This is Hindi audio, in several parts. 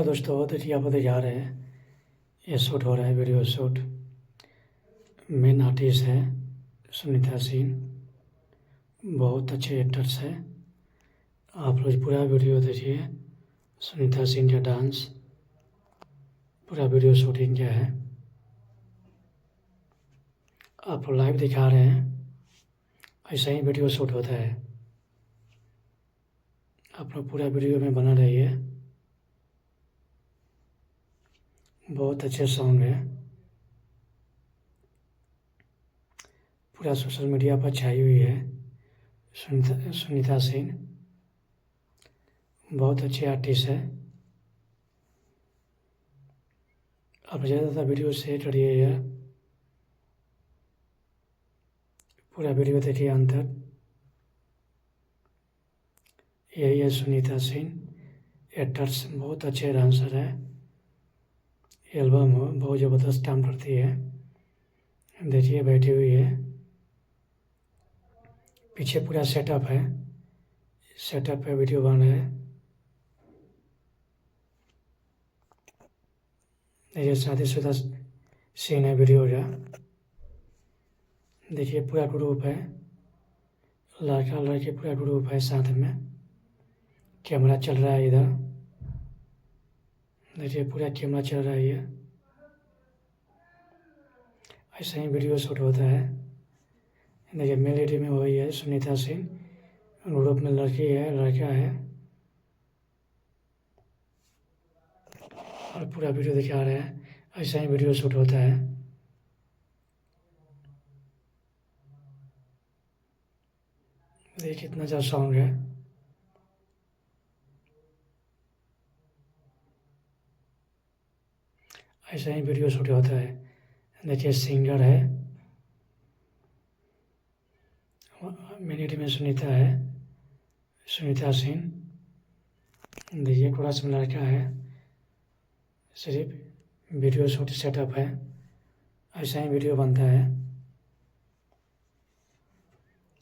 दोस्तों, देखिए आप उधर जा रहे हैं, ये शूट हो रहा है, वीडियो शूट। मेन आर्टिस्ट है सुनीता सिंह, बहुत अच्छे एक्टर्स हैं। आप लोग पूरा वीडियो देखिए, सुनीता सिंह का डांस, पूरा वीडियो शूटिंग किया है। आप लाइव दिखा रहे हैं, ऐसा ही वीडियो शूट होता है। आप लोग पूरा वीडियो में बना रहिए। बहुत अच्छे सॉन्ग है, पूरा सोशल मीडिया पर छाई हुई है। सुनीता सिंह बहुत अच्छे आर्टिस्ट है। आप ज़्यादातर वीडियो शेयर करिएगा, पूरा वीडियो देखिए अंत तक। यही है सुनीता सिंह, एक्टर्स, बहुत अच्छे डांसर है। एल्बम हो, बहुत ज़बरदस्त काम करती है। देखिए बैठी हुई है, पीछे पूरा सेटअप है, सेटअप पे वीडियो बन रहा है। देखिए शादीशुदा सीन है वीडियो का। देखिए पूरा ग्रुप है, लड़का लड़की पूरा ग्रुप है साथ में। कैमरा चल रहा है इधर, देखिए पूरा कैमरा चल रहा है ये। ऐसा ही वीडियो शूट होता है। देखिए मेलेडी में वही है सुनीता सिंह, ग्रुप में लड़की है लड़का है, और पूरा वीडियो दिखा रहे हैं। ऐसा ही वीडियो शूट होता है। देखिए कितना अच्छा सॉन्ग है। ऐसा ही वीडियो शूट होता है। देखिए सिंगर है, मिनट में सुनीता है, सुनीता सिंह। देखिए थोड़ा सा लड़का है, सिर्फ वीडियो शूट सेटअप है। ऐसा ही वीडियो बनता है।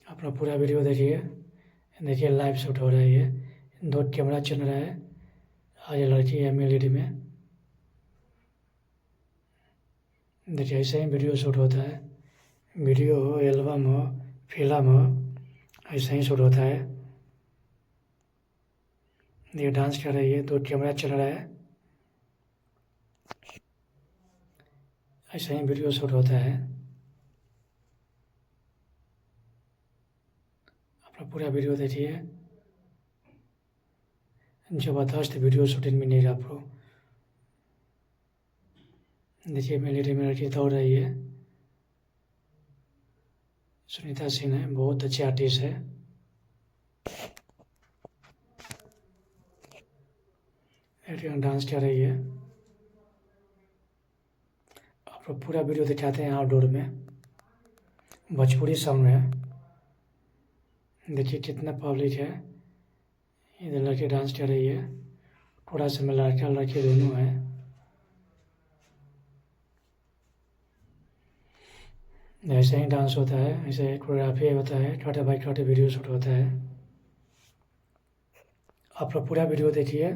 अपना पूरा वीडियो देखिए। देखिए लाइव शूट हो रहा है ये, दो कैमरा चल रहा है। आज लड़की है मेलेडी में। देखिए ऐसे ही वीडियो शूट होता है। वीडियो हो, एल्बम हो, फिल्म हो, ऐसा ही शूट होता है। ये डांस कर रही है, दो कैमरा चल रहा है। ऐसा ही वीडियो शूट होता है। अपना पूरा वीडियो देखिए, ज़बरदस्त वीडियो शूटिंग मिलेगा आपको। देखिए मेलेडी में लड़की दौड़ रही है, सुनीता सिंह है, बहुत अच्छे आर्टिस्ट है। डांस कर रही है। आप लोग पूरा वीडियो दिखाते हैं आउटडोर में। भोजपुरी सॉन्ग है। देखिए कितना पब्लिक है। इधर लड़की डांस कर रही है, थोड़ा सा में लड़का लड़की दोनों है। ऐसे ही डांस होता है, ऐसे कोरियोग्राफी होता है, छोटे बाई छोटे वीडियो शूट होता है। आप लोग पूरा वीडियो देखिए,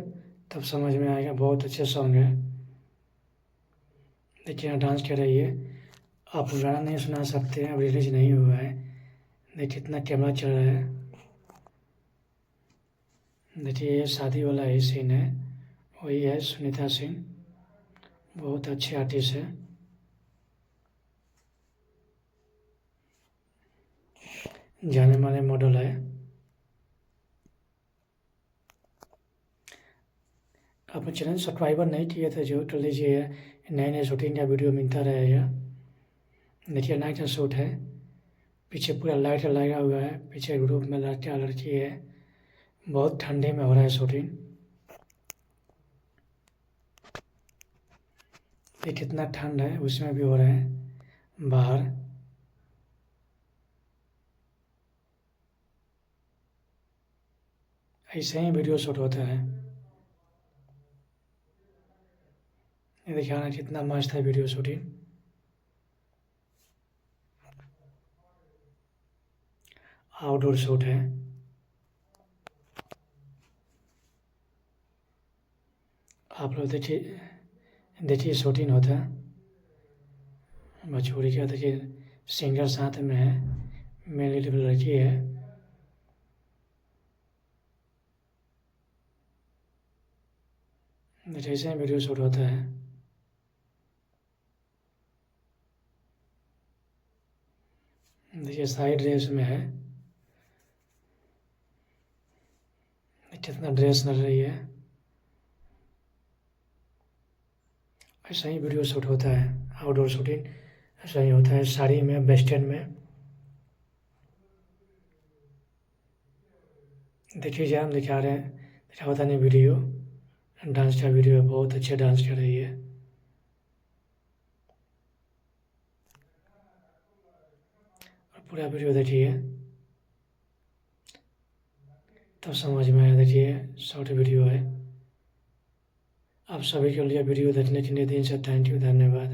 तब समझ में आएगा। बहुत अच्छे सॉन्ग है। देखिए यहाँ डांस कर रही है। आप गाना नहीं सुना सकते हैं, अब रिलीज नहीं हुआ है। देखिए कितना कैमरा चल रहा है। देखिए ये शादी वाला ही सीन है, वही है सुनीता सिंह, बहुत अच्छे आर्टिस्ट है। जाने माने मॉडल है। अपने चैनल सब्सक्राइबर नहीं किए थे जो कर लीजिए, नए नए शूटिंग का वीडियो मिलता रहेगा। देखिए नाइट का शूट है, पीछे पूरा लाइट लगा हुआ है, पीछे ग्रुप में लड़का लड़की है। बहुत ठंडे में हो रहा है शूटिंग। ये कितना ठंड है, उसमें भी हो रहा है बाहर। ऐसे ही वीडियो शूट होता है। ये देखिए ना कितना मस्त है वीडियो शूटिंग। आउटडोर शूट है। आप लोग देखिए देखिए शूटिंग होता है भोजपुरी का। देखिए सिंगर साथ में है, मेन लीड में लड़की है। देखिए ऐसे वीडियो शूट होता है। देखिए साइड ड्रेस में है, कितना ड्रेस नल रही है। ऐसा ही वीडियो शूट होता है, आउटडोर शूटिंग ऐसा ही होता है, साड़ी में, वेस्टर्न में। देखिए जी हम दिखा रहे हैं, दिखा होता नहीं वीडियो, डांस का वीडियो है, बहुत अच्छे डांस कर रही है। और पूरा वीडियो देखिए तब समझ में आया। देखिए शॉर्ट वीडियो है। आप सभी के लिए वीडियो देखने के लिए दिन से थैंक यू, धन्यवाद।